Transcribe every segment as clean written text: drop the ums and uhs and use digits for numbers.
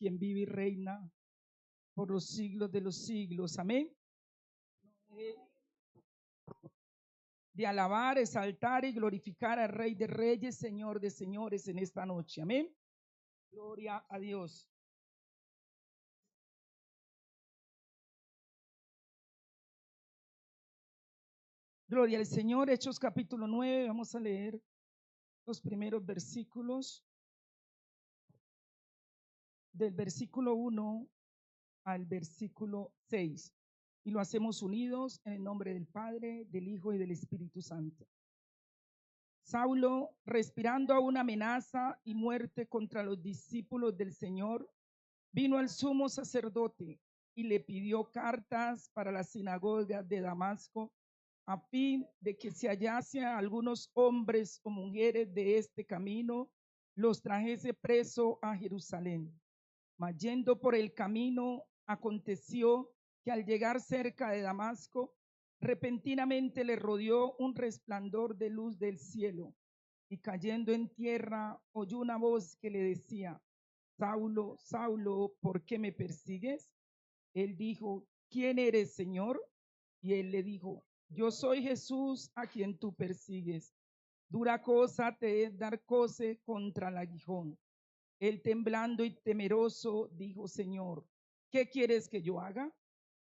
quien vive y reina por los siglos de los siglos. Amén. De alabar, exaltar y glorificar al Rey de Reyes, Señor de Señores en esta noche. Amén. Gloria a Dios. Gloria al Señor. Hechos capítulo 9. Vamos a leer los primeros versículos. Del versículo 1 al versículo 6. Y lo hacemos unidos en el nombre del Padre, del Hijo y del Espíritu Santo. Saulo, respirando aún amenaza y muerte contra los discípulos del Señor, vino al sumo sacerdote y le pidió cartas para la sinagoga de Damasco, a fin de que si hallase a algunos hombres o mujeres de este camino, los trajese preso a Jerusalén. Mas yendo por el camino, aconteció que al llegar cerca de Damasco, repentinamente le rodeó un resplandor de luz del cielo, y cayendo en tierra, oyó una voz que le decía: Saulo, Saulo, ¿por qué me persigues? Él dijo: ¿quién eres, Señor? Y él le dijo: yo soy Jesús a quien tú persigues. Dura cosa te es dar coce contra el aguijón. Él, temblando y temeroso, dijo: Señor, ¿qué quieres que yo haga?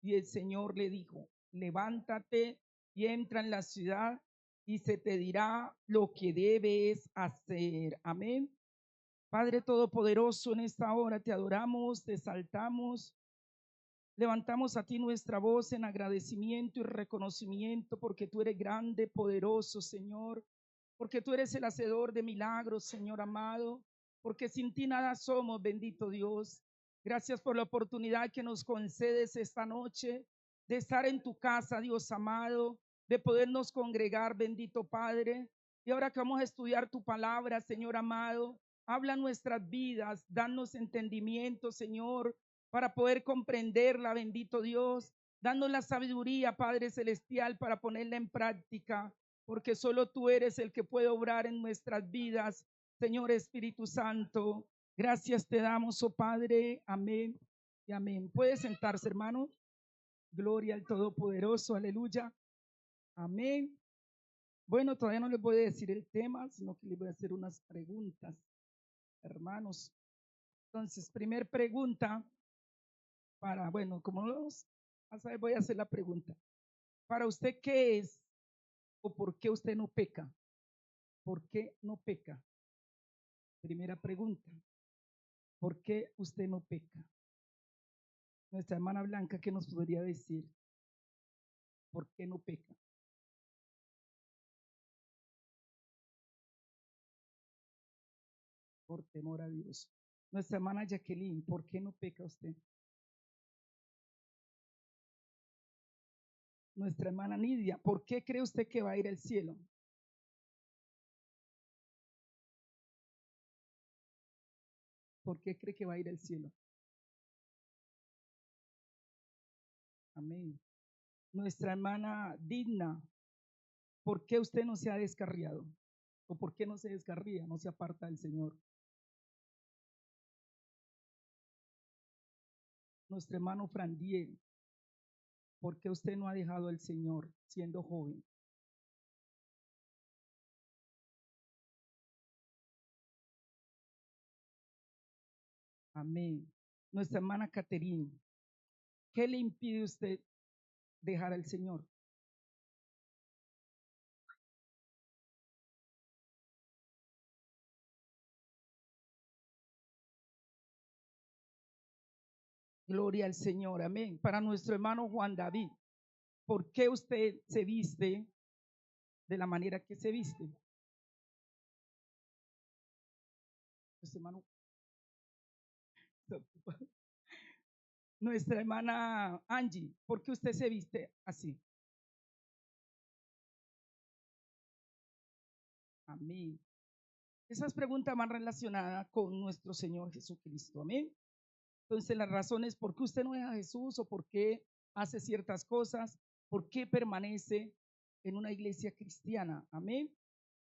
Y el Señor le dijo: levántate y entra en la ciudad, y se te dirá lo que debes hacer. Amén. Padre Todopoderoso, en esta hora te adoramos, te exaltamos, levantamos a ti nuestra voz en agradecimiento y reconocimiento, porque tú eres grande, poderoso, Señor, porque tú eres el hacedor de milagros, Señor amado, porque sin ti nada somos, bendito Dios. Gracias por la oportunidad que nos concedes esta noche de estar en tu casa, Dios amado, de podernos congregar, bendito Padre. Y ahora que vamos a estudiar tu palabra, Señor amado, habla nuestras vidas, danos entendimiento, Señor, para poder comprenderla, bendito Dios. Danos la sabiduría, Padre Celestial, para ponerla en práctica, porque solo tú eres el que puede obrar en nuestras vidas, Señor Espíritu Santo. Gracias te damos, oh Padre. Amén y amén. Puede sentarse, hermano. Gloria al Todopoderoso. Aleluya. Amén. Bueno, todavía no les voy a decir el tema, sino que les voy a hacer unas preguntas, hermanos. Entonces, primer pregunta como los, voy a hacer la pregunta. Para usted, ¿qué es o por qué usted no peca? ¿Por qué no peca? Primera pregunta. ¿Por qué usted no peca? Nuestra hermana Blanca, ¿qué nos podría decir? ¿Por qué no peca? Por temor a Dios. Nuestra hermana Jacqueline, ¿por qué no peca usted? Nuestra hermana Nidia, ¿por qué cree usted que va a ir al cielo? ¿Por qué cree que va a ir al cielo? Amén. Nuestra hermana Digna, ¿por qué usted no se ha descarriado? ¿O por qué no se descarría, no se aparta del Señor? Nuestro hermano Frandiel, ¿por qué usted no ha dejado al Señor siendo joven? Amén. Nuestra hermana Caterine, ¿qué le impide a usted dejar al Señor? Gloria al Señor, amén. Para nuestro hermano Juan David, ¿por qué usted se viste de la manera que se viste? Nuestro hermano, nuestra hermana Angie, ¿por qué usted se viste así? Amén. Esas preguntas van relacionadas con nuestro Señor Jesucristo, amén. Entonces, las razones por qué usted no es a Jesús o por qué hace ciertas cosas, por qué permanece en una iglesia cristiana, amén.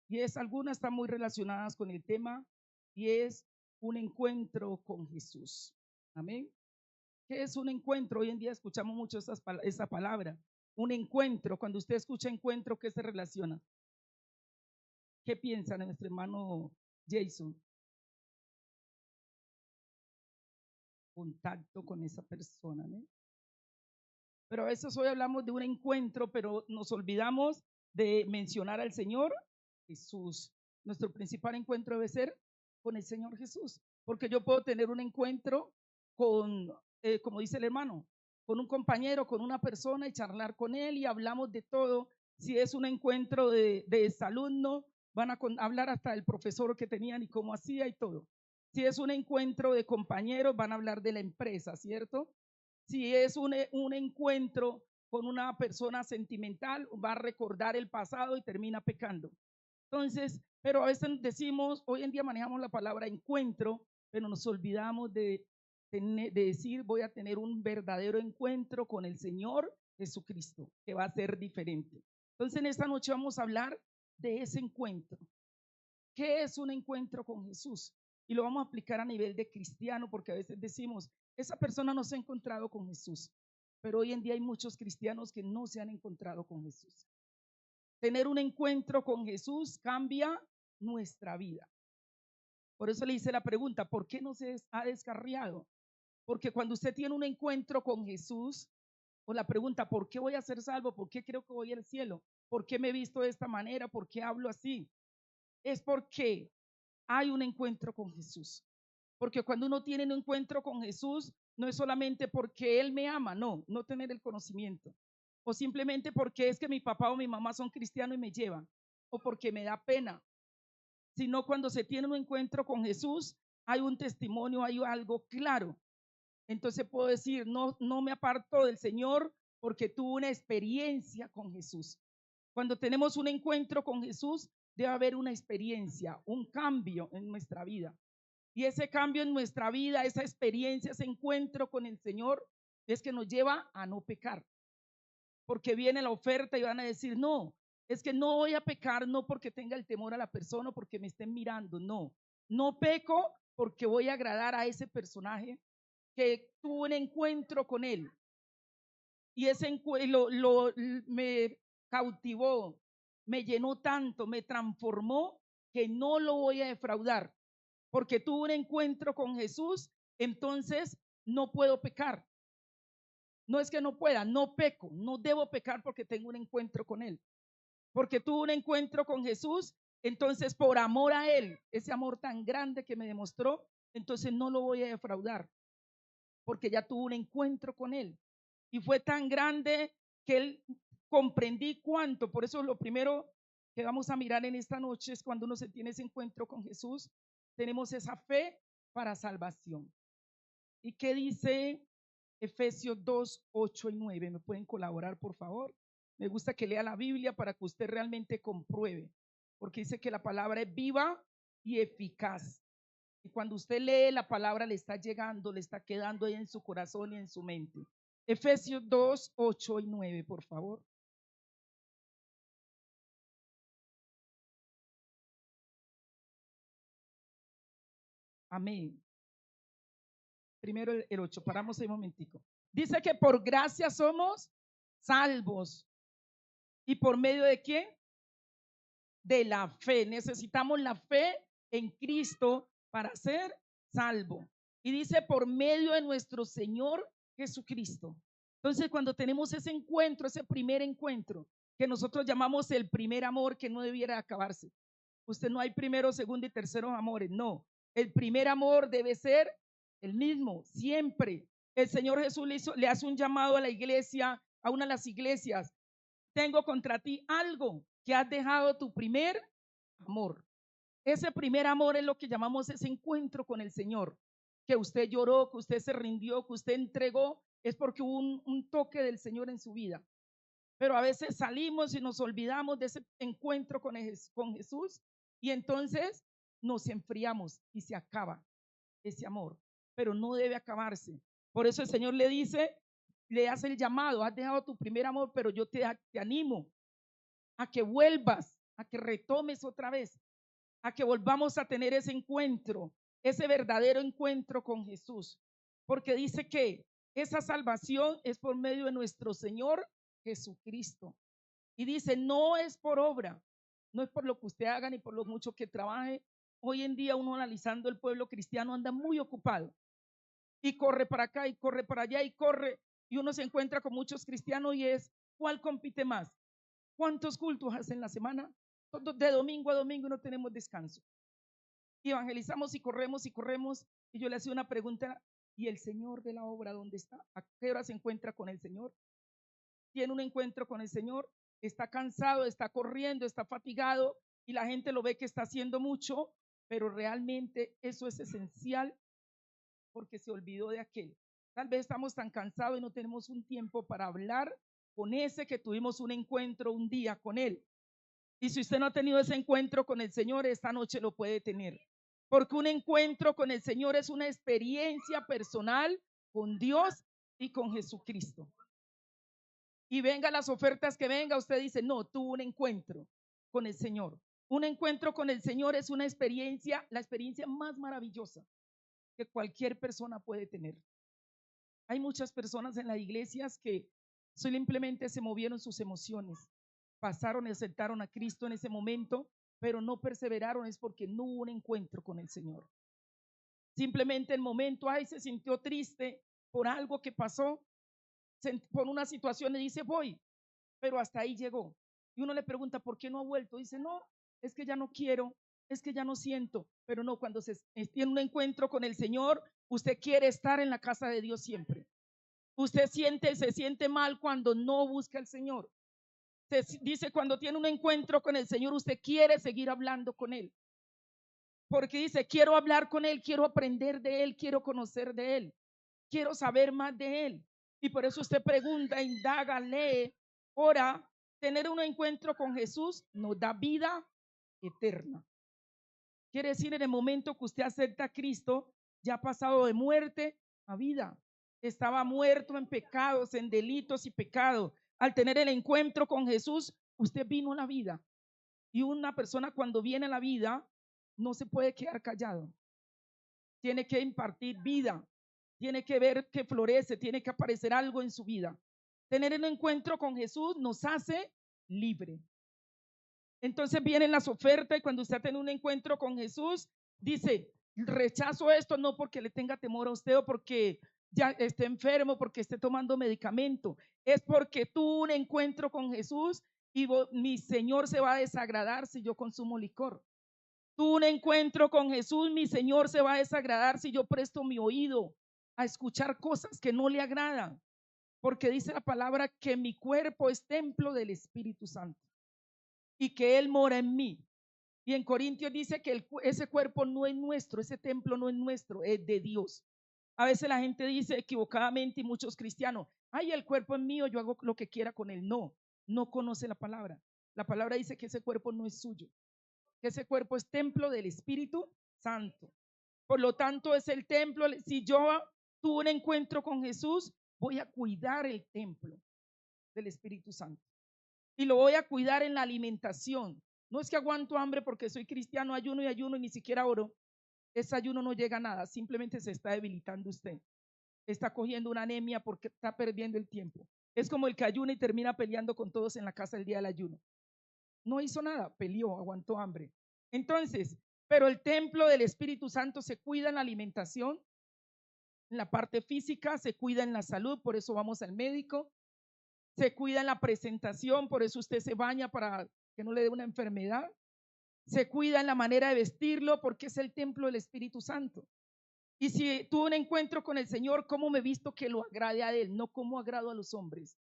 Y algunas están muy relacionadas con el tema, y es un encuentro con Jesús. Amén. ¿Qué es un encuentro? Hoy en día escuchamos mucho esa palabra. Un encuentro. Cuando usted escucha encuentro, ¿qué se relaciona? ¿Qué piensa nuestro hermano Jason? Contacto con esa persona, ¿no? Pero a veces hoy hablamos de un encuentro, pero nos olvidamos de mencionar al Señor Jesús. Nuestro principal encuentro debe ser con el Señor Jesús, porque yo puedo tener un encuentro con, como dice el hermano, con un compañero, con una persona y charlar con él y hablamos de todo. Si es un encuentro de salud, no, van a hablar hasta el profesor que tenían y cómo hacía y todo. Si es un encuentro de compañeros, van a hablar de la empresa, ¿cierto? Si es un encuentro con una persona sentimental, va a recordar el pasado y termina pecando. Entonces, pero a veces decimos, hoy en día manejamos la palabra encuentro, pero nos olvidamos de decir, voy a tener un verdadero encuentro con el Señor Jesucristo, que va a ser diferente. Entonces, en esta noche vamos a hablar de ese encuentro. ¿Qué es un encuentro con Jesús? Y lo vamos a aplicar a nivel de cristiano, porque a veces decimos, esa persona no se ha encontrado con Jesús, pero hoy en día hay muchos cristianos que no se han encontrado con Jesús. Tener un encuentro con Jesús cambia nuestra vida. Por eso le hice la pregunta, ¿por qué no se ha descarriado? Porque cuando usted tiene un encuentro con Jesús, o la pregunta, ¿por qué voy a ser salvo? ¿Por qué creo que voy al cielo? ¿Por qué me he visto de esta manera? ¿Por qué hablo así? Es porque hay un encuentro con Jesús. Porque cuando uno tiene un encuentro con Jesús, no es solamente porque Él me ama, no tener el conocimiento. O simplemente porque es que mi papá o mi mamá son cristianos y me llevan. O porque me da pena. Sino cuando se tiene un encuentro con Jesús, hay un testimonio, hay algo claro. Entonces puedo decir, no me aparto del Señor porque tuve una experiencia con Jesús. Cuando tenemos un encuentro con Jesús, debe haber una experiencia, un cambio en nuestra vida. Y ese cambio en nuestra vida, esa experiencia, ese encuentro con el Señor, es que nos lleva a no pecar. Porque viene la oferta y van a decir, no, es que no voy a pecar, no porque tenga el temor a la persona o porque me estén mirando, no peco porque voy a agradar a ese personaje que tuvo un encuentro con él. Y ese encuentro me cautivó, me llenó tanto, me transformó que no lo voy a defraudar porque tuve un encuentro con Jesús, entonces no puedo pecar. No es que no pueda, no peco, no debo pecar porque tengo un encuentro con Él. Porque tuve un encuentro con Jesús, entonces por amor a Él, ese amor tan grande que me demostró, entonces no lo voy a defraudar, porque ya tuve un encuentro con Él. Y fue tan grande que Él comprendí cuánto, por eso lo primero que vamos a mirar en esta noche es cuando uno se tiene ese encuentro con Jesús, tenemos esa fe para salvación. ¿Y qué dice Efesios 2, 8 y 9? ¿Me pueden colaborar, por favor? Me gusta que lea la Biblia para que usted realmente compruebe, porque dice que la palabra es viva y eficaz. Y cuando usted lee la palabra le está llegando, le está quedando ahí en su corazón y en su mente. Efesios 2, 8 y 9, por favor. Amén. Primero el 8, paramos ahí un momentico. Dice que por gracia somos salvos. ¿Y por medio de quién? De la fe. Necesitamos la fe en Cristo para ser salvo. Y dice por medio de nuestro Señor Jesucristo. Entonces, cuando tenemos ese encuentro, ese primer encuentro, que nosotros llamamos el primer amor que no debiera acabarse. Usted no hay primero, segundo y terceros amores, no. El primer amor debe ser el mismo, siempre. El Señor Jesús le hace un llamado a la iglesia, a una de las iglesias. Tengo contra ti algo, que has dejado tu primer amor. Ese primer amor es lo que llamamos ese encuentro con el Señor. Que usted lloró, que usted se rindió, que usted entregó, es porque hubo un toque del Señor en su vida. Pero a veces salimos y nos olvidamos de ese encuentro con Jesús y entonces nos enfriamos y se acaba ese amor. Pero no debe acabarse. Por eso el Señor le dice, le hace el llamado, has dejado tu primer amor, pero yo te animo a que vuelvas, a que retomes otra vez, a que volvamos a tener ese encuentro, ese verdadero encuentro con Jesús. porque dice que esa salvación es por medio de nuestro Señor Jesucristo. Y dice, no es por obra, no es por lo que usted haga ni por lo mucho que trabaje. Hoy en día uno analizando el pueblo cristiano anda muy ocupado y corre para acá y corre para allá y corre, y uno se encuentra con muchos cristianos y es, ¿cuál compite más? ¿Cuántos cultos hacen la semana? De domingo a domingo no tenemos descanso. Y evangelizamos y corremos, y yo le hacía una pregunta, ¿y el Señor de la obra dónde está? ¿A qué hora se encuentra con el Señor? ¿Tiene un encuentro con el Señor? Está cansado, está corriendo, está fatigado, y la gente lo ve que está haciendo mucho, pero realmente eso es esencial porque se olvidó de aquel. Tal vez estamos tan cansados y no tenemos un tiempo para hablar con ese que tuvimos un encuentro un día con él. Y si usted no ha tenido ese encuentro con el Señor, esta noche lo puede tener. Porque un encuentro con el Señor es una experiencia personal con Dios y con Jesucristo. Y venga las ofertas que venga, usted dice, no, tuvo un encuentro con el Señor. Un encuentro con el Señor es una experiencia, la experiencia más maravillosa que cualquier persona puede tener. Hay muchas personas en las iglesias que simplemente se movieron sus emociones, pasaron y aceptaron a Cristo en ese momento, pero no perseveraron, es porque no hubo un encuentro con el Señor. Simplemente el momento, ay, se sintió triste por algo que pasó, por una situación y dice, voy, pero hasta ahí llegó. Y uno le pregunta, ¿por qué no ha vuelto? Dice, no, es que ya no quiero, es que ya no siento. Pero no, cuando se tiene un encuentro con el Señor, usted quiere estar en la casa de Dios siempre. Usted se siente mal cuando no busca al Señor. Se dice, cuando tiene un encuentro con el Señor, usted quiere seguir hablando con Él. Porque dice, quiero hablar con Él, quiero aprender de Él, quiero conocer de Él, quiero saber más de Él. Y por eso usted pregunta, indaga, lee, ora. Tener un encuentro con Jesús nos da vida eterna. Quiere decir, en el momento que usted acepta a Cristo, ya ha pasado de muerte a vida. Estaba muerto en pecados, en delitos y pecados. Al tener el encuentro con Jesús, usted vino a la vida. Y una persona cuando viene a la vida, no se puede quedar callado. Tiene que impartir vida. Tiene que ver que florece, tiene que aparecer algo en su vida. Tener un encuentro con Jesús nos hace libre. Entonces vienen las ofertas y cuando usted tiene un encuentro con Jesús, dice, rechazo esto no porque le tenga temor a usted o porque ya esté enfermo, porque esté tomando medicamento, es porque tuvo un encuentro con Jesús y mi Señor se va a desagradar si yo consumo licor. Tuvo un encuentro con Jesús, mi Señor se va a desagradar si yo presto mi oído a escuchar cosas que no le agradan, porque dice la palabra que mi cuerpo es templo del Espíritu Santo y que Él mora en mí. Y en Corintios dice que ese cuerpo no es nuestro, ese templo no es nuestro, es de Dios. A veces la gente dice equivocadamente y muchos cristianos, ay, el cuerpo es mío, yo hago lo que quiera con él. No, no conoce la palabra. La palabra dice que ese cuerpo no es suyo, que ese cuerpo es templo del Espíritu Santo. Por lo tanto, es el templo. Si yo tuve un encuentro con Jesús, voy a cuidar el templo del Espíritu Santo. Y lo voy a cuidar en la alimentación. No es que aguanto hambre porque soy cristiano, ayuno y ni siquiera oro. Ese ayuno no llega a nada, simplemente se está debilitando usted. Está cogiendo una anemia porque está perdiendo el tiempo. Es como el que ayuna y termina peleando con todos en la casa el día del ayuno. No hizo nada, peleó, aguantó hambre. Entonces, pero el templo del Espíritu Santo se cuida en la alimentación, en la parte física, se cuida en la salud, por eso vamos al médico, se cuida en la presentación, por eso usted se baña para que no le dé una enfermedad, se cuida en la manera de vestirlo porque es el templo del Espíritu Santo. Y si tuve un encuentro con el Señor, ¿cómo me visto que lo agrade a Él? No como agrado a los hombres,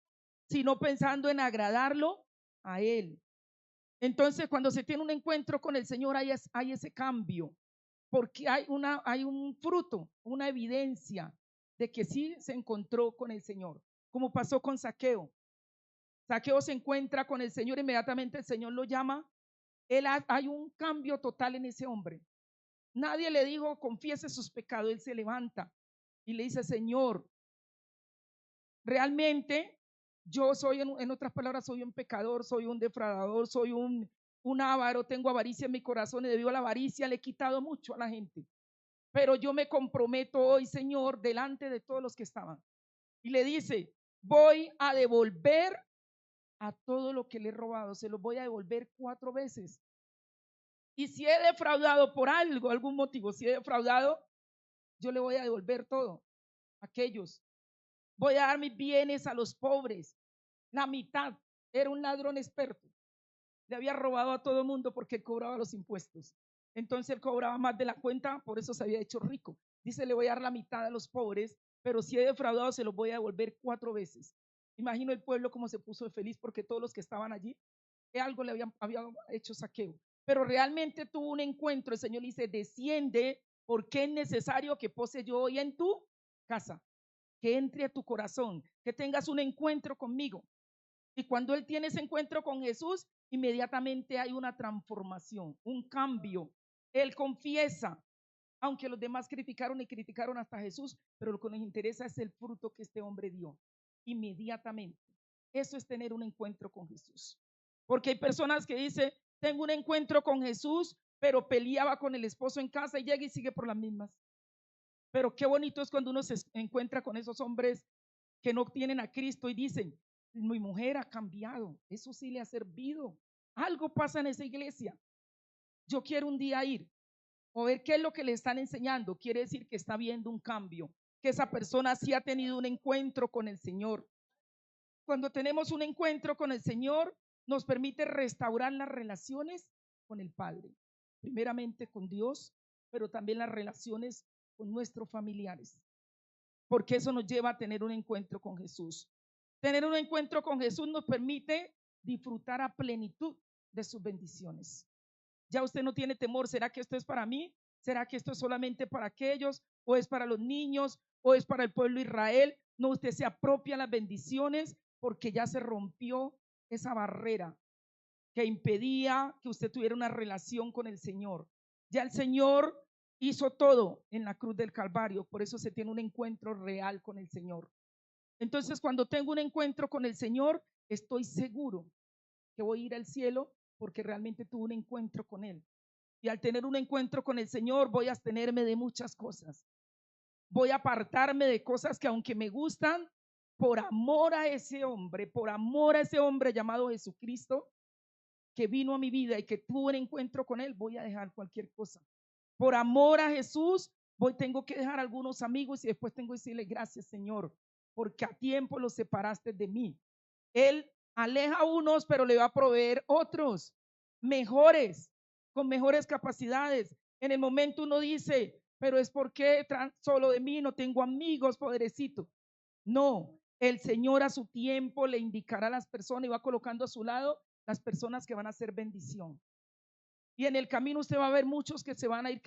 sino pensando en agradarlo a Él. Entonces, cuando se tiene un encuentro con el Señor, hay ese cambio, porque hay un fruto, una evidencia de que sí se encontró con el Señor, como pasó con Zaqueo. Zaqueo se encuentra con el Señor, inmediatamente el Señor lo llama. Hay un cambio total en ese hombre. Nadie le dijo, confiese sus pecados. Él se levanta y le dice, Señor, realmente yo soy, en otras palabras, soy un pecador, soy un defraudador, soy un avaro, tengo avaricia en mi corazón y debido a la avaricia le he quitado mucho a la gente. pero yo me comprometo hoy, Señor, delante de todos los que estaban. Y le dice, voy a devolver a todo lo que le he robado, se lo voy a devolver 4 veces. Y si he defraudado por algo, algún motivo, si he defraudado, yo le voy a devolver todo a aquellos. Voy a dar mis bienes a los pobres. La mitad. Era un ladrón experto. Le había robado a todo el mundo porque él cobraba los impuestos. Entonces él cobraba más de la cuenta, por eso se había hecho rico. Dice, le voy a dar la mitad a los pobres, pero si he defraudado, se los voy a devolver 4 veces. Imagino el pueblo como se puso de feliz porque todos los que estaban allí, algo le había hecho saqueo. Pero realmente tuvo un encuentro. El Señor le dice, desciende, porque es necesario que pose yo hoy en tu casa, que entre a tu corazón, que tengas un encuentro conmigo. Y cuando él tiene ese encuentro con Jesús, inmediatamente hay una transformación, un cambio. Él confiesa, aunque los demás criticaron y criticaron hasta Jesús, pero lo que nos interesa es el fruto que este hombre dio inmediatamente. Eso es tener un encuentro con Jesús. Porque hay personas que dicen, tengo un encuentro con Jesús, pero peleaba con el esposo en casa y llega y sigue por las mismas. Pero qué bonito es cuando uno se encuentra con esos hombres que no tienen a Cristo y dicen, mi mujer ha cambiado, eso sí le ha servido. Algo pasa en esa iglesia. Yo quiero un día ir o ver qué es lo que le están enseñando. Quiere decir que está viendo un cambio, que esa persona sí ha tenido un encuentro con el Señor. Cuando tenemos un encuentro con el Señor, nos permite restaurar las relaciones con el Padre, primeramente con Dios, pero también las relaciones con nuestros familiares, porque eso nos lleva a tener un encuentro con Jesús. Tener un encuentro con Jesús nos permite disfrutar a plenitud de sus bendiciones. Ya usted no tiene temor, ¿será que esto es para mí? ¿Será que esto es solamente para aquellos? ¿O es para los niños? ¿O es para el pueblo de Israel? No, usted se apropia las bendiciones porque ya se rompió esa barrera que impedía que usted tuviera una relación con el Señor. Ya el Señor hizo todo en la cruz del Calvario, por eso se tiene un encuentro real con el Señor. Entonces, cuando tengo un encuentro con el Señor, estoy seguro que voy a ir al cielo porque realmente tuve un encuentro con Él. Y al tener un encuentro con el Señor, voy a abstenerme de muchas cosas. Voy a apartarme de cosas que aunque me gustan, por amor a ese hombre, por amor a ese hombre llamado Jesucristo, que vino a mi vida y que tuve un encuentro con Él, voy a dejar cualquier cosa. Por amor a Jesús, tengo que dejar algunos amigos y después tengo que decirle gracias, Señor, porque a tiempo los separaste de mí. Él aleja a unos, pero le va a proveer otros mejores, con mejores capacidades. En el momento uno dice, pero es porque solo de mí no tengo amigos, poderecito. No, el Señor a su tiempo le indicará a las personas y va colocando a su lado las personas que van a ser bendición. Y en el camino usted va a ver muchos que se van a ir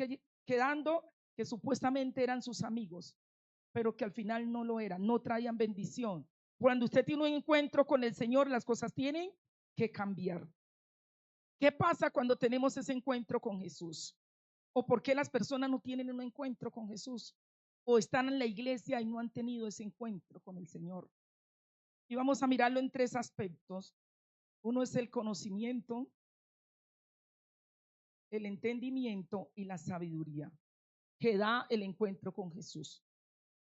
quedando, que supuestamente eran sus amigos, pero que al final no lo eran, no traían bendición. Cuando usted tiene un encuentro con el Señor, las cosas tienen que cambiar. ¿Qué pasa cuando tenemos ese encuentro con Jesús? ¿O por qué las personas no tienen un encuentro con Jesús? ¿O están en la iglesia y no han tenido ese encuentro con el Señor? Y vamos a mirarlo en 3 aspectos. Uno es el conocimiento, el entendimiento y la sabiduría que da el encuentro con Jesús.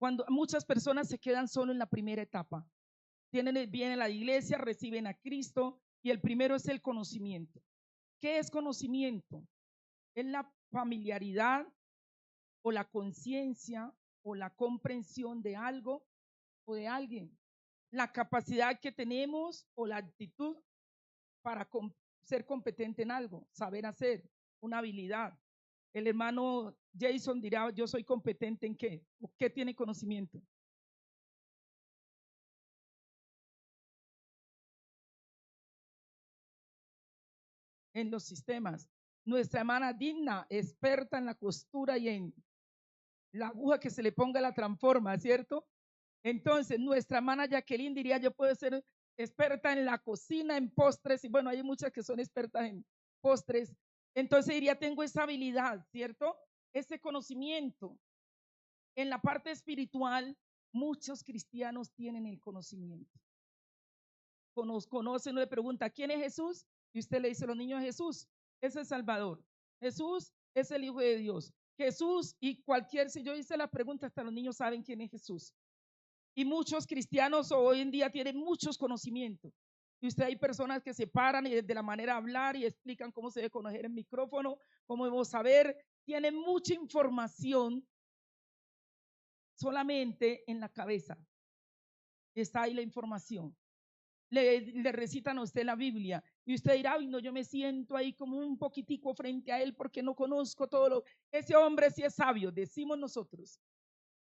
Cuando muchas personas se quedan solo en la primera etapa, vienen a la iglesia, reciben a Cristo y el primero es el conocimiento. ¿Qué es conocimiento? Es la familiaridad o la conciencia o la comprensión de algo o de alguien. La capacidad que tenemos o la actitud para ser competente en algo, saber hacer, una habilidad. El hermano Jason dirá, yo soy competente en qué, o qué tiene conocimiento. En los sistemas. Nuestra hermana Digna, experta en la costura y en la aguja que se le ponga la transforma, ¿cierto? Entonces, nuestra hermana Jacqueline diría, yo puedo ser experta en la cocina, en postres, y bueno, hay muchas que son expertas en postres. Entonces diría, tengo esa habilidad, ¿cierto? Ese conocimiento. En la parte espiritual, muchos cristianos tienen el conocimiento. Conocen, uno le pregunta, ¿quién es Jesús? Y usted le dice, los niños, Jesús es el Salvador. Jesús es el Hijo de Dios. Jesús y cualquier, si yo hice la pregunta, hasta los niños saben quién es Jesús. Y muchos cristianos hoy en día tienen muchos conocimientos. Y usted hay personas que se paran y desde la manera de hablar y explican cómo se debe conocer el micrófono, cómo debemos saber, tienen mucha información solamente en la cabeza. Está ahí la información. Le recitan a usted la Biblia y usted dirá, ay, no, yo me siento ahí como un poquitico frente a él porque no conozco todo lo. Ese hombre sí es sabio, decimos nosotros,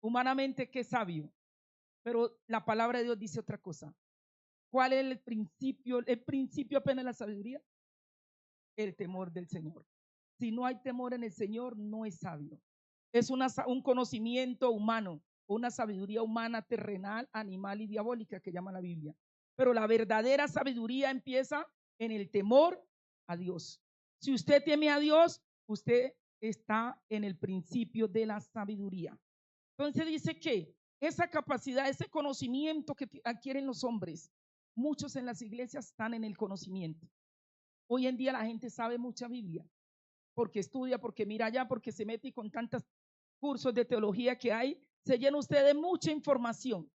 humanamente que es sabio, pero la palabra de Dios dice otra cosa. ¿Cuál es el principio? El principio apenas de la sabiduría, el temor del Señor. Si no hay temor en el Señor, no es sabio. Es un conocimiento humano, una sabiduría humana, terrenal, animal y diabólica que llama la Biblia. Pero la verdadera sabiduría empieza en el temor a Dios. Si usted teme a Dios, usted está en el principio de la sabiduría. Entonces dice que esa capacidad, ese conocimiento que adquieren los hombres, muchos en las iglesias están en el conocimiento. Hoy en día la gente sabe mucha Biblia, porque estudia, porque mira allá, porque se mete y con tantos cursos de teología que hay, se llena usted de mucha información,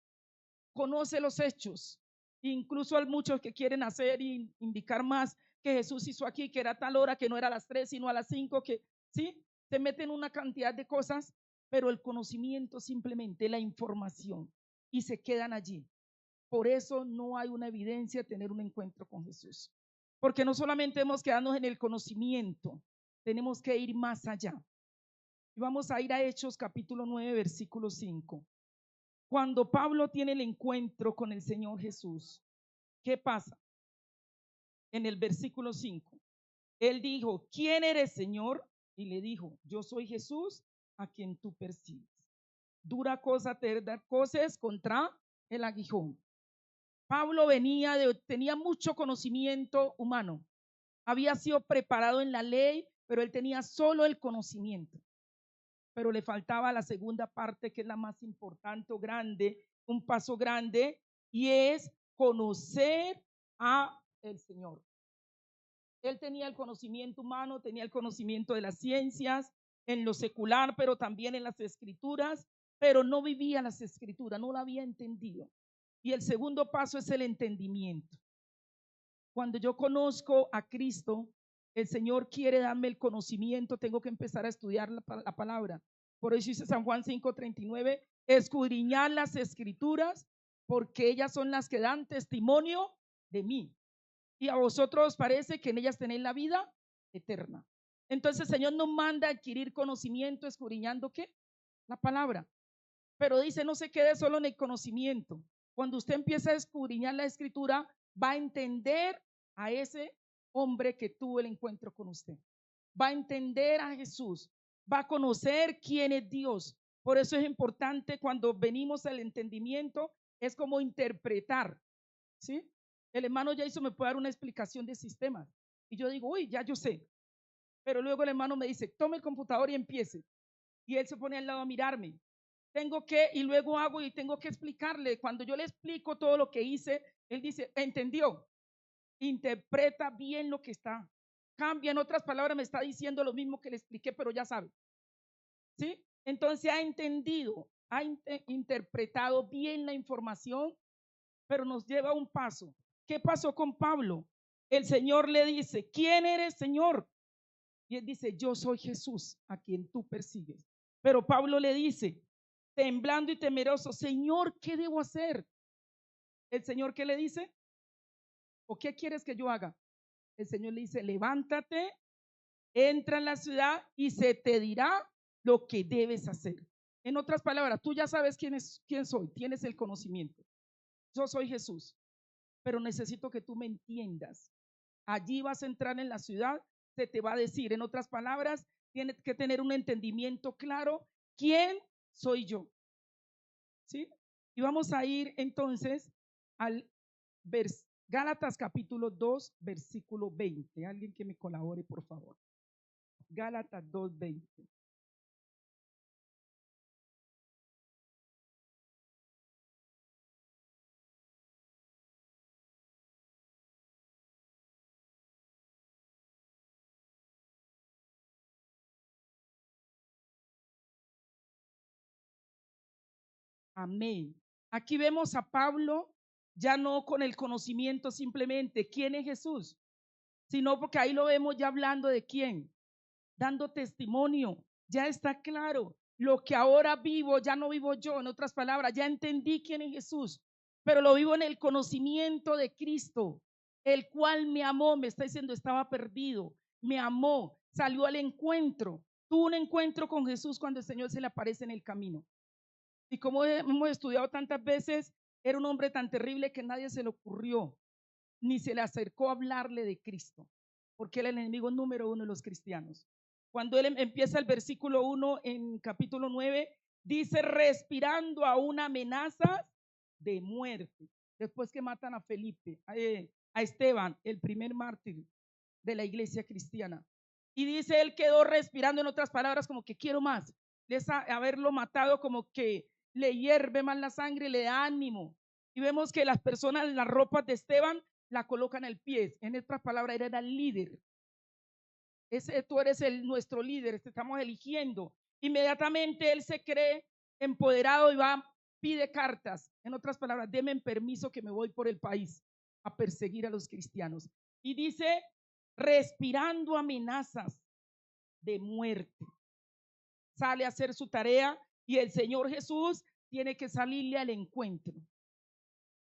conoce los hechos, incluso hay muchos que quieren hacer y indicar más que Jesús hizo aquí, que era a tal hora, que no era a las 3, sino a las 5, que sí, se meten una cantidad de cosas, pero el conocimiento simplemente, la información, y se quedan allí. Por eso no hay una evidencia de tener un encuentro con Jesús. Porque no solamente hemos quedarnos en el conocimiento, tenemos que ir más allá. Y vamos a ir a Hechos capítulo 9, versículo 5. Cuando Pablo tiene el encuentro con el Señor Jesús, ¿qué pasa? En el versículo 5, él dijo, ¿quién eres, Señor? Y le dijo, yo soy Jesús a quien tú persigues. Dura cosa te da cosas contra el aguijón. Pablo tenía mucho conocimiento humano. Había sido preparado en la ley, pero él tenía solo el conocimiento. Pero le faltaba la segunda parte, que es la más importante o grande, un paso grande, y es conocer a el Señor. Él tenía el conocimiento humano, tenía el conocimiento de las ciencias, en lo secular, pero también en las escrituras, pero no vivía las escrituras, no la había entendido. Y el segundo paso es el entendimiento. Cuando yo conozco a Cristo, el Señor quiere darme el conocimiento, tengo que empezar a estudiar la palabra. Por eso dice San Juan 5:39, escudriñar las escrituras, porque ellas son las que dan testimonio de mí. Y a vosotros os parece que en ellas tenéis la vida eterna. Entonces el Señor nos manda a adquirir conocimiento, escudriñando ¿qué? La palabra. Pero dice, no se quede solo en el conocimiento. Cuando usted empieza a escudriñar la escritura, va a entender a ese hombre que tuvo el encuentro con usted. Va a entender a Jesús, va a conocer quién es Dios. Por eso es importante cuando venimos al entendimiento, es como interpretar, ¿sí? El hermano Jason me puede dar una explicación de sistemas y yo digo, uy, ya yo sé. Pero luego el hermano me dice, tome el computador y empiece. Y él se pone al lado a mirarme. Tengo que, y luego hago y tengo que explicarle. Cuando yo le explico todo lo que hice, él dice, entendió, interpreta bien lo que está. Cambia, en otras palabras, me está diciendo lo mismo que le expliqué, pero ya sabe. ¿Sí? Entonces ha entendido, ha interpretado bien la información, pero nos lleva a un paso. ¿Qué pasó con Pablo? El Señor le dice, ¿quién eres, Señor? Y él dice, yo soy Jesús a quien tú persigues. Pero Pablo le dice, temblando y temeroso, Señor, ¿qué debo hacer? El Señor, ¿qué le dice? ¿O qué quieres que yo haga? El Señor le dice, levántate, entra en la ciudad y se te dirá lo que debes hacer. En otras palabras, tú ya sabes quién soy, tienes el conocimiento. Yo soy Jesús, pero necesito que tú me entiendas. Allí vas a entrar en la ciudad, se te va a decir, en otras palabras, tienes que tener un entendimiento claro, ¿quién soy yo? ¿Sí? Y vamos a ir entonces al Gálatas capítulo 2, versículo 20. Alguien que me colabore, por favor. Gálatas 2, 20. Amén. Aquí vemos a Pablo ya no con el conocimiento simplemente quién es Jesús, sino porque ahí lo vemos ya hablando de quién, dando testimonio. Ya está claro, lo que ahora vivo ya no vivo yo, en otras palabras, ya entendí quién es Jesús, pero lo vivo en el conocimiento de Cristo, el cual me amó, me está diciendo, estaba perdido, me amó, salió al encuentro, tuvo un encuentro con Jesús cuando el Señor se le aparece en el camino. Y como hemos estudiado tantas veces, era un hombre tan terrible que nadie se le ocurrió, ni se le acercó a hablarle de Cristo, porque era el enemigo número uno de los cristianos. Cuando él empieza el versículo 1 en capítulo 9, dice, respirando aún amenazas de muerte. Después que matan a Felipe, a Esteban, el primer mártir de la iglesia cristiana. Y dice, él quedó respirando, en otras palabras, como que quiero más. Haberlo matado como que le hierve más la sangre, le da ánimo. Y vemos que las personas, las ropas de Esteban, la colocan al pie. En otras palabras, era el líder. Tú eres nuestro líder, te estamos eligiendo. Inmediatamente él se cree empoderado y va, pide cartas. En otras palabras, denme permiso que me voy por el país a perseguir a los cristianos. Y dice, respirando amenazas de muerte. Sale a hacer su tarea y el Señor Jesús tiene que salirle al encuentro.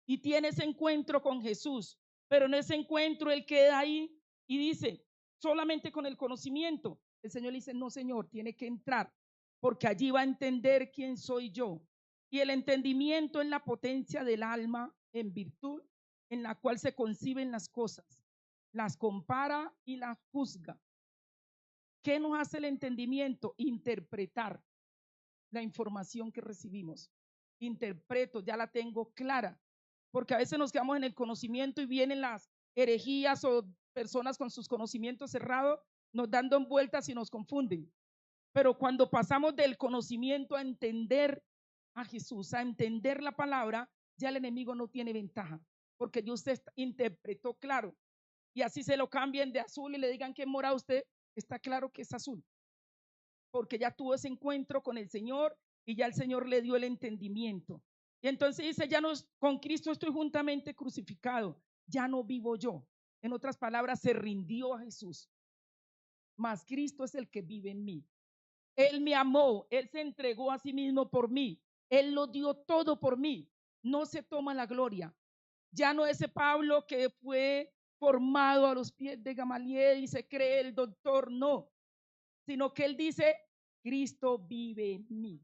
Y tiene ese encuentro con Jesús, pero en ese encuentro él queda ahí y dice, solamente con el conocimiento. El Señor le dice, no, Señor, tiene que entrar, porque allí va a entender quién soy yo. Y el entendimiento es la potencia del alma en virtud en la cual se conciben las cosas, las compara y las juzga. ¿Qué nos hace el entendimiento? Interpretar la información que recibimos. Interpreto, ya la tengo clara, porque a veces nos quedamos en el conocimiento y vienen las herejías o personas con sus conocimientos cerrados, nos dando vueltas y nos confunden. Pero cuando pasamos del conocimiento a entender a Jesús, a entender la palabra, ya el enemigo no tiene ventaja, porque ya usted interpretó claro. Y así se lo cambien de azul y le digan que mora usted, está claro que es azul, porque ya tuvo ese encuentro con el Señor y ya el Señor le dio el entendimiento. Y entonces dice, ya no, con Cristo estoy juntamente crucificado, ya no vivo yo. En otras palabras, se rindió a Jesús, mas Cristo es el que vive en mí. Él me amó, Él se entregó a sí mismo por mí, Él lo dio todo por mí, no se toma la gloria. Ya no ese Pablo que fue formado a los pies de Gamaliel y se cree el doctor, no, sino que él dice, Cristo vive en mí.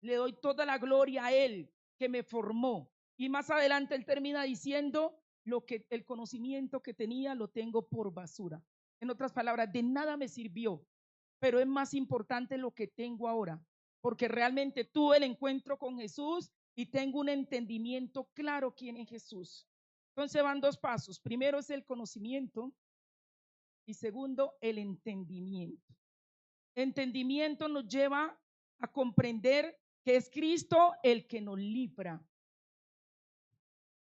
Le doy toda la gloria a él que me formó. Y más adelante él termina diciendo, el conocimiento que tenía lo tengo por basura. En otras palabras, de nada me sirvió, pero es más importante lo que tengo ahora, porque realmente tuve el encuentro con Jesús y tengo un entendimiento claro quién es Jesús. Entonces van dos pasos. Primero es el conocimiento y segundo, el entendimiento. Entendimiento nos lleva a comprender que es Cristo el que nos libra.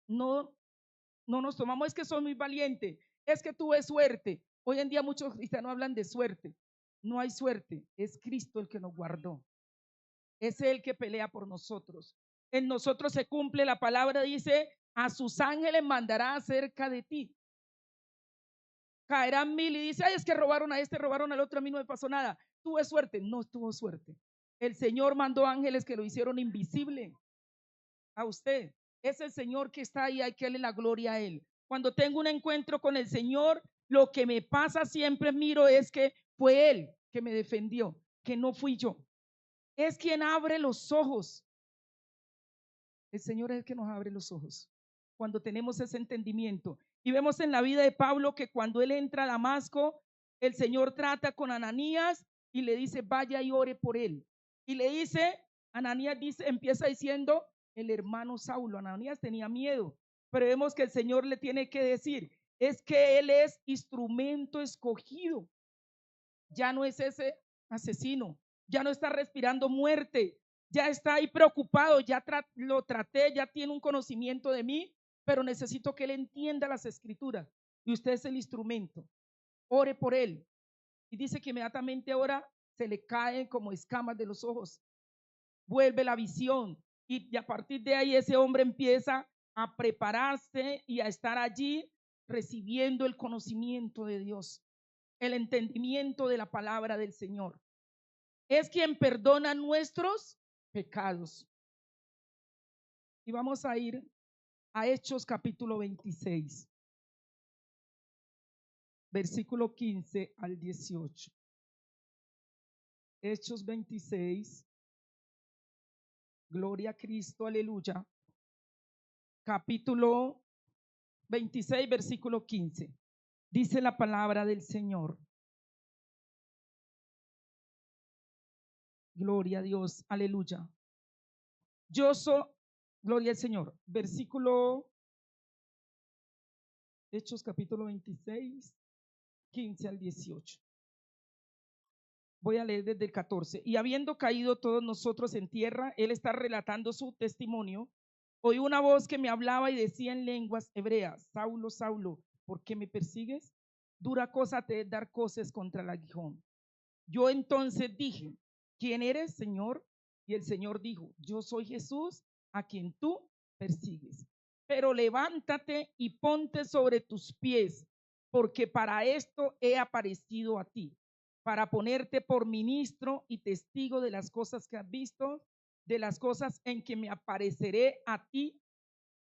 No, no nos tomamos, es que soy muy valiente, es que tuve suerte. Hoy en día muchos cristianos hablan de suerte. No hay suerte, es Cristo el que nos guardó. Es Él que pelea por nosotros. En nosotros se cumple la palabra, dice, a sus ángeles mandará acerca de ti. Caerán mil y dice, ay, es que robaron a este, robaron al otro, a mí no me pasó nada. Tuve suerte, no tuvo suerte. El Señor mandó ángeles que lo hicieron invisible a usted. Es el Señor que está ahí, hay que darle la gloria a Él. Cuando tengo un encuentro con el Señor, lo que me pasa siempre miro es que fue Él que me defendió, que no fui yo. Es quien abre los ojos. El Señor es el que nos abre los ojos cuando tenemos ese entendimiento. Y vemos en la vida de Pablo que cuando él entra a Damasco, el Señor trata con Ananías y le dice, vaya y ore por él. Y le dice, Ananías dice, empieza diciendo, el hermano Saulo. Ananías tenía miedo, pero vemos que el Señor le tiene que decir, es que él es instrumento escogido. Ya no es ese asesino, ya no está respirando muerte, ya está ahí preocupado, ya lo traté, ya tiene un conocimiento de mí, pero necesito que él entienda las escrituras y usted es el instrumento. Ore por él. Y dice que inmediatamente ahora se le caen como escamas de los ojos. vuelve la visión y a partir de ahí ese hombre empieza a prepararse y a estar allí recibiendo el conocimiento de Dios, el entendimiento de la palabra del Señor. Es quien perdona nuestros pecados. Y vamos a ir a Hechos capítulo 26, versículo 15 al 18. Hechos 26, gloria a Cristo, aleluya. Capítulo 26, versículo 15. Dice la palabra del Señor. Gloria a Dios, aleluya. Yo soy, gloria al Señor. Versículo, Hechos capítulo 26, 15 al 18. Voy a leer desde el 14. Y habiendo caído todos nosotros en tierra, él está relatando su testimonio. Oí una voz que me hablaba y decía en lenguas hebreas: Saulo, Saulo, ¿por qué me persigues? Dura cosa te es dar coces contra el aguijón. Yo entonces dije: ¿quién eres, Señor? Y el Señor dijo: yo soy Jesús, a quien tú persigues. Pero levántate y ponte sobre tus pies, porque para esto he aparecido a ti, para ponerte por ministro y testigo de las cosas que has visto, de las cosas en que me apareceré a ti,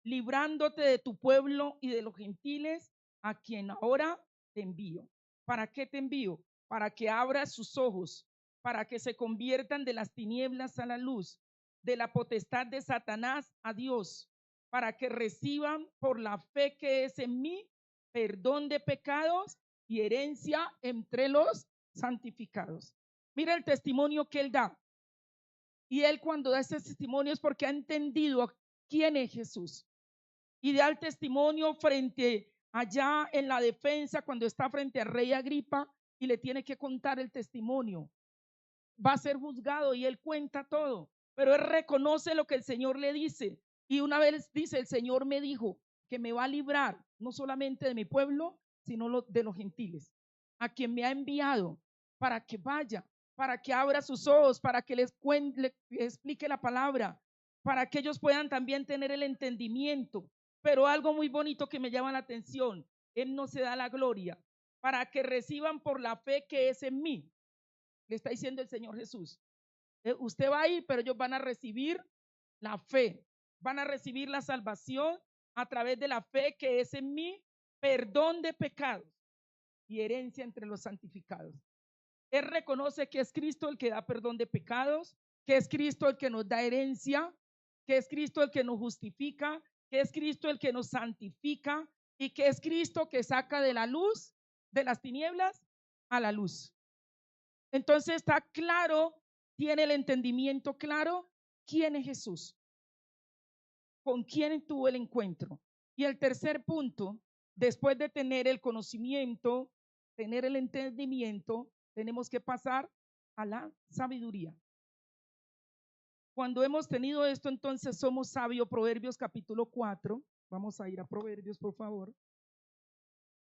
librándote de tu pueblo y de los gentiles, a quien ahora te envío. ¿Para qué te envío? Para que abras sus ojos, para que se conviertan de las tinieblas a la luz, de la potestad de Satanás a Dios, para que reciban por la fe que es en mí perdón de pecados y herencia entre los santificados. Mira el testimonio que él da. Y él, cuando da ese testimonio, es porque ha entendido quién es Jesús. Y da el testimonio frente allá en la defensa, cuando está frente al rey Agripa y le tiene que contar el testimonio. Va a ser juzgado y él cuenta todo, pero él reconoce lo que el Señor le dice. Y una vez dice: el Señor me dijo que me va a librar no solamente de mi pueblo, sino de los gentiles, a quien me ha enviado para que vaya, para que abra sus ojos, para que les explique la palabra, para que ellos puedan también tener el entendimiento. Pero algo muy bonito que me llama la atención: él no se da la gloria, para que reciban por la fe que es en mí. Le está diciendo el Señor Jesús: usted va a ir, pero ellos van a recibir la fe, van a recibir la salvación a través de la fe que es en mí, perdón de pecados y herencia entre los santificados. Él reconoce que es Cristo el que da perdón de pecados, que es Cristo el que nos da herencia, que es Cristo el que nos justifica, que es Cristo el que nos santifica y que es Cristo que saca de la luz, de las tinieblas, a la luz. Entonces está claro, tiene el entendimiento claro quién es Jesús, con quién tuvo el encuentro. Y el tercer punto, después de tener el conocimiento, tener el entendimiento, tenemos que pasar a la sabiduría. Cuando hemos tenido esto, entonces somos sabios. Proverbios capítulo 4, vamos a ir a Proverbios, por favor.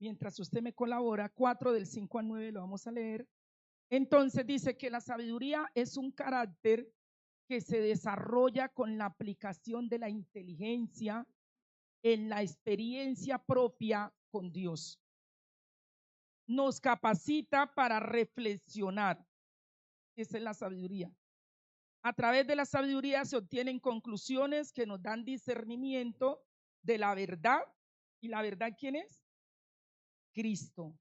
Mientras usted me colabora, 4 del 5 al 9 lo vamos a leer. Entonces dice que la sabiduría es un carácter que se desarrolla con la aplicación de la inteligencia en la experiencia propia con Dios. Nos capacita para reflexionar. Esa es la sabiduría. A través de la sabiduría se obtienen conclusiones que nos dan discernimiento de la verdad. ¿Y la verdad quién es? Cristo.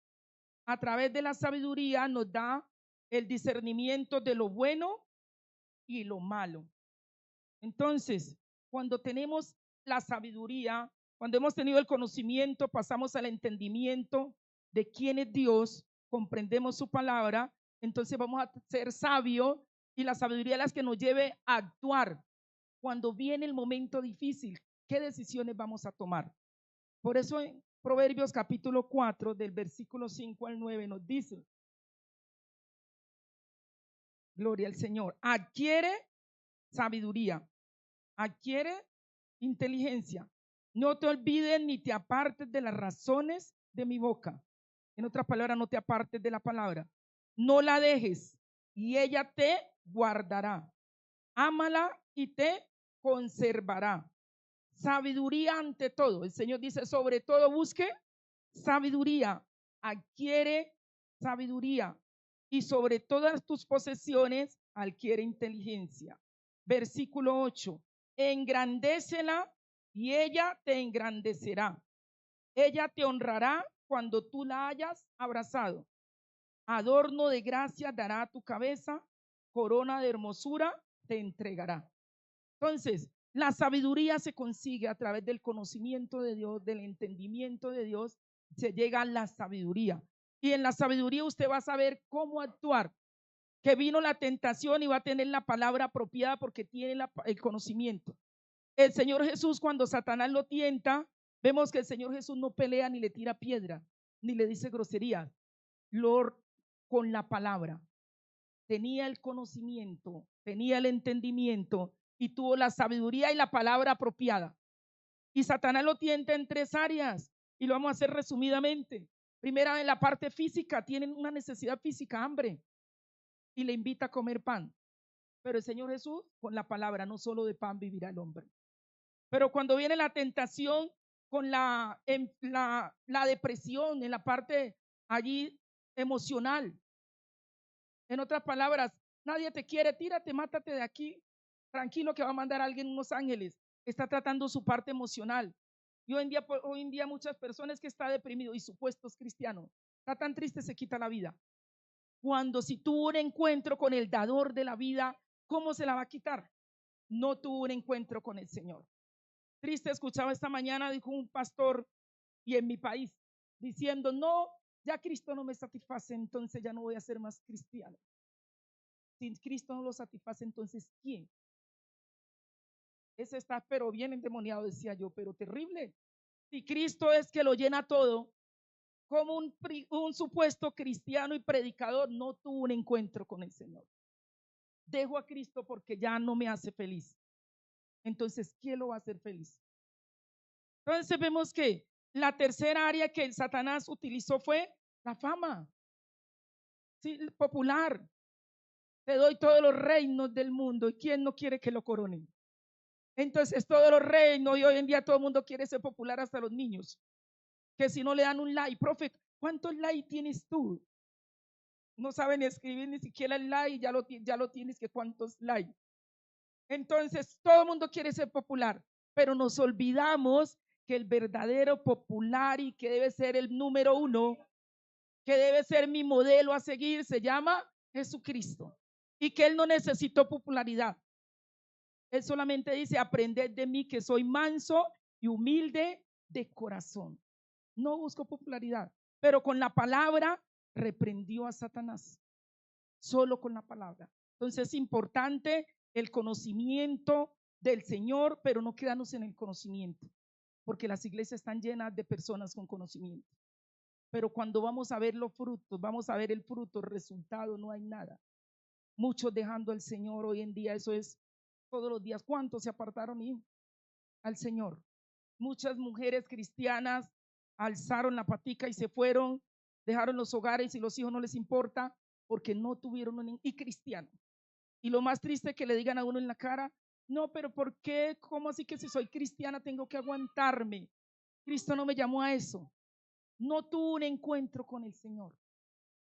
A través de la sabiduría nos da el discernimiento de lo bueno y lo malo. Entonces, cuando tenemos la sabiduría, cuando hemos tenido el conocimiento, pasamos al entendimiento de quién es Dios, comprendemos su palabra, entonces vamos a ser sabios y la sabiduría es la que nos lleve a actuar cuando viene el momento difícil. ¿Qué decisiones vamos a tomar? Por eso en Proverbios capítulo 4 del versículo 5 al 9 nos dice: gloria al Señor, adquiere sabiduría, adquiere inteligencia. No te olvides ni te apartes de las razones de mi boca. En otras palabras, no te apartes de la palabra. No la dejes y ella te guardará. ámala y te conservará. Sabiduría ante todo. El Señor dice, sobre todo busque sabiduría, adquiere sabiduría y sobre todas tus posesiones adquiere inteligencia. Versículo 8, engrandécela y ella te engrandecerá. Ella te honrará cuando tú la hayas abrazado. Adorno de gracia dará a tu cabeza, corona de hermosura te entregará. Entonces, la sabiduría se consigue a través del conocimiento de Dios, del entendimiento de Dios, se llega a la sabiduría. Y en la sabiduría usted va a saber cómo actuar, que vino la tentación y va a tener la palabra apropiada porque tiene el conocimiento. El Señor Jesús, cuando Satanás lo tienta, vemos que el Señor Jesús no pelea ni le tira piedra, ni le dice groserías. Con la palabra. Tenía el conocimiento, tenía el entendimiento y tuvo la sabiduría y la palabra apropiada. Y Satanás lo tienta en 3 áreas y lo vamos a hacer resumidamente. Primera, en la parte física, tienen una necesidad física, hambre, y le invita a comer pan. Pero el Señor Jesús, con la palabra, no solo de pan vivirá el hombre. Pero cuando viene la tentación con la depresión, en la parte allí emocional, en otras palabras, nadie te quiere, tírate, mátate de aquí, tranquilo que va a mandar a alguien unos ángeles. Está tratando su parte emocional. Y hoy en día muchas personas que está deprimido y supuestos cristianos, está tan triste, se quita la vida. Cuando si tuvo un encuentro con el dador de la vida, ¿cómo se la va a quitar? No tuvo un encuentro con el Señor. Triste, escuchaba esta mañana, dijo un pastor, y en mi país, diciendo, no, ya Cristo no me satisface, entonces ya no voy a ser más cristiano. Si Cristo no lo satisface, entonces ¿quién? Ese está pero bien endemoniado, decía yo, pero terrible. Si Cristo es que lo llena todo, como un supuesto cristiano y predicador no tuvo un encuentro con el Señor. Dejo a Cristo porque ya no me hace feliz. Entonces, ¿quién lo va a hacer feliz? Entonces vemos que la tercera área que el Satanás utilizó fue la fama. Sí, popular. Te doy todos los reinos del mundo. ¿Y quién no quiere que lo coronen? Entonces todos los reinos y hoy en día todo el mundo quiere ser popular, hasta los niños, que si no le dan un like, profe, ¿cuántos likes tienes tú? No saben escribir ni siquiera el like, ya lo tienes, que cuántos likes. Entonces todo el mundo quiere ser popular, pero nos olvidamos que el verdadero popular y que debe ser el número 1, que debe ser mi modelo a seguir, se llama Jesucristo, y que Él no necesitó popularidad. Él solamente dice, aprended de mí que soy manso y humilde de corazón. No busco popularidad, pero con la palabra reprendió a Satanás. Solo con la palabra. Entonces es importante el conocimiento del Señor, pero no quedarnos en el conocimiento, porque las iglesias están llenas de personas con conocimiento. Pero cuando vamos a ver los frutos, vamos a ver el fruto, el resultado, no hay nada. Muchos dejando al Señor hoy en día, eso es todos los días. ¿Cuántos se apartaron al Señor? Muchas mujeres cristianas alzaron la patica y se fueron, dejaron los hogares y los hijos no les importa porque no tuvieron y cristiano. Y lo más triste es que le digan a uno en la cara, no, pero ¿por qué? ¿Cómo así que si soy cristiana tengo que aguantarme? Cristo no me llamó a eso. No tuvo un encuentro con el Señor.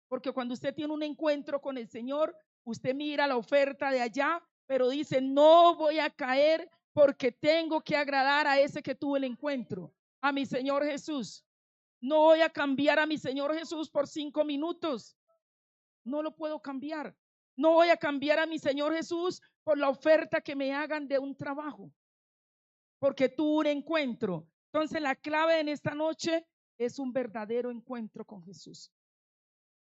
Porque cuando usted tiene un encuentro con el Señor, usted mira la oferta de allá, pero dice, no voy a caer porque tengo que agradar a ese que tuvo el encuentro, a mi Señor Jesús. No voy a cambiar a mi Señor Jesús por 5 minutos. No lo puedo cambiar. No voy a cambiar a mi Señor Jesús por la oferta que me hagan de un trabajo, porque tuve un encuentro. Entonces la clave en esta noche es un verdadero encuentro con Jesús.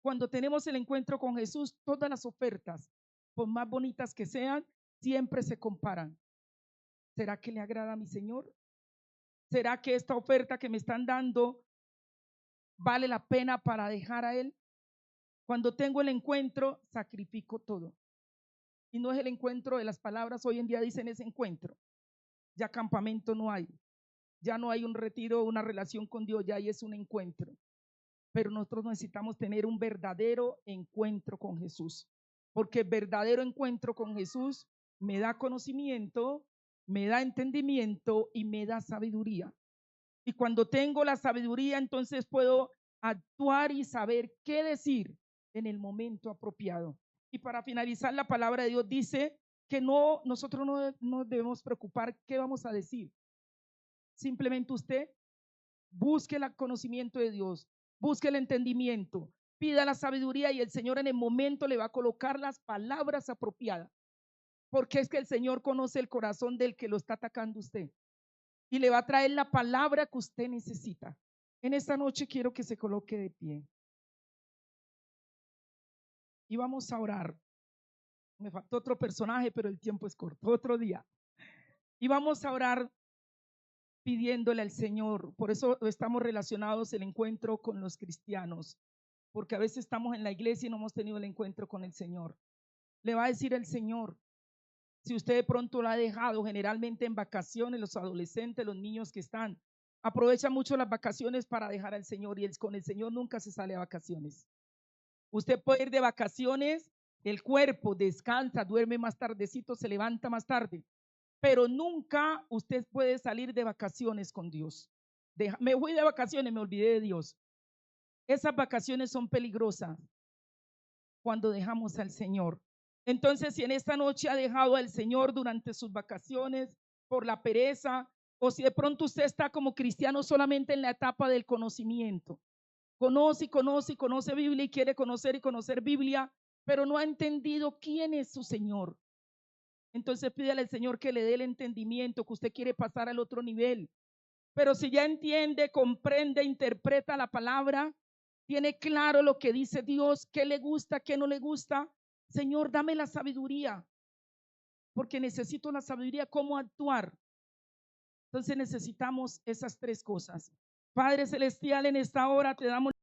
Cuando tenemos el encuentro con Jesús, todas las ofertas, por más bonitas que sean, siempre se comparan. ¿Será que le agrada a mi Señor? ¿Será que esta oferta que me están dando vale la pena para dejar a Él? Cuando tengo el encuentro, sacrifico todo. Y no es el encuentro de las palabras, hoy en día dicen ese encuentro. Ya campamento no hay, ya no hay un retiro, una relación con Dios, ya ahí es un encuentro. Pero nosotros necesitamos tener un verdadero encuentro con Jesús, porque el verdadero encuentro con Jesús me da conocimiento, me da entendimiento y me da sabiduría. Y cuando tengo la sabiduría, entonces puedo actuar y saber qué decir en el momento apropiado. Y para finalizar, la palabra de Dios dice que nosotros no nos debemos preocupar qué vamos a decir. Simplemente usted busque el conocimiento de Dios, busque el entendimiento, pida la sabiduría y el Señor en el momento le va a colocar las palabras apropiadas. Porque es que el Señor conoce el corazón del que lo está atacando usted y le va a traer la palabra que usted necesita. En esta noche quiero que se coloque de pie y vamos a orar. Me faltó otro personaje, pero el tiempo es corto, otro día. Y vamos a orar pidiéndole al Señor. Por eso estamos relacionados el encuentro con los cristianos, porque a veces estamos en la iglesia y no hemos tenido el encuentro con el Señor. Le va a decir el Señor, si usted de pronto lo ha dejado, generalmente en vacaciones, los adolescentes, los niños que están, aprovechan mucho las vacaciones para dejar al Señor y con el Señor nunca se sale a vacaciones. Usted puede ir de vacaciones, el cuerpo descansa, duerme más tardecito, se levanta más tarde, pero nunca usted puede salir de vacaciones con Dios. Me fui de vacaciones, me olvidé de Dios. Esas vacaciones son peligrosas cuando dejamos al Señor. Entonces, si en esta noche ha dejado al Señor durante sus vacaciones por la pereza, o si de pronto usted está como cristiano solamente en la etapa del conocimiento, conoce Biblia y quiere conocer y conocer Biblia, pero no ha entendido quién es su Señor. Entonces pídale al Señor que le dé el entendimiento, que usted quiere pasar al otro nivel. Pero si ya entiende, comprende, interpreta la palabra, tiene claro lo que dice Dios, qué le gusta, qué no le gusta, Señor, dame la sabiduría, porque necesito la sabiduría, cómo actuar. Entonces necesitamos esas tres cosas. Padre Celestial, en esta hora te damos